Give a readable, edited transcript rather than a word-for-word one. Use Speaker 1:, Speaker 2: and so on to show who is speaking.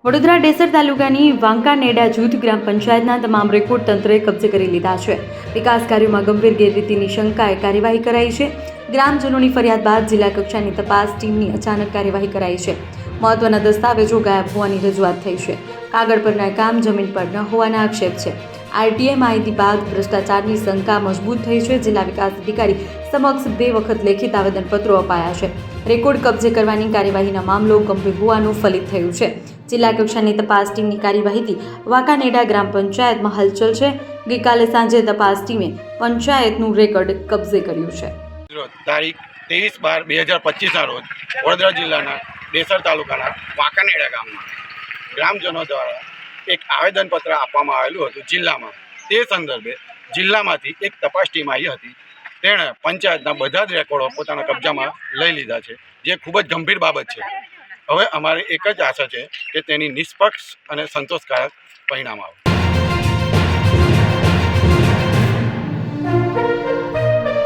Speaker 1: વડોદરા ડેસર તાલુકાની વાંકાનેડા જૂથ ગ્રામ પંચાયતના તમામ રેકોર્ડ તંત્રએ કબજે કરી લીધા છે. વિકાસ કાર્યોમાં ગંભીર ગેરરીતિની શંકાએ કાર્યવાહી કરાઈ છે. ગ્રામજનોની ફરિયાદ બાદ જિલ્લા કક્ષાની તપાસ ટીમની અચાનક કાર્યવાહી કરાઈ છે. મહત્વના દસ્તાવેજો ગાયબ હોવાની રજૂઆત થઈ છે. કાગળ પરના કામ જમીન પર ન હોવાના આક્ષેપ છે. આરટીઆઈ માહિતી બાદ ભ્રષ્ટાચારની શંકા મજબૂત થઈ છે. જિલ્લા વિકાસ અધિકારી સમક્ષ 2 વખત લેખિત આવેદનપત્રો અપાયા છે. રેકોર્ડ કબજે કરવાની કાર્યવાહીના મામલો ગંભીર હોવાનું ફલિત થયું છે. જિલ્લા કક્ષાની તપાસ ટીમની કાર્યવાહીથી વાંકાનેડા ગ્રામ પંચાયતમાં હલચલ છે. ગઈકાલે સાંજે તપાસ ટીમે પંચાયતનું રેકોર્ડ કબજે કર્યું છે.
Speaker 2: તારીખ 13/12/2025ના રોજ વડોદરા જિલ્લાના ડેસર તાલુકાના વાંકાનેડા ગામમાં ગ્રામજનો દ્વારા એક આવેદનપત્ર આપવામાં આવેલું હતું જિલ્લામાં. તે સંદર્ભે જિલ્લામાંથી એક તપાસ ટીમ આવી હતી. તેણે પંચાયતના બધા જ રેકોર્ડો પોતાના કબજામાં લઈ લીધા છે, જે ખૂબ જ ગંભીર બાબત છે. હવે અમારે એક જ આશા છે કે તેની નિષ્પક્ષ અને સંતોષકારક પરિણામ આવે.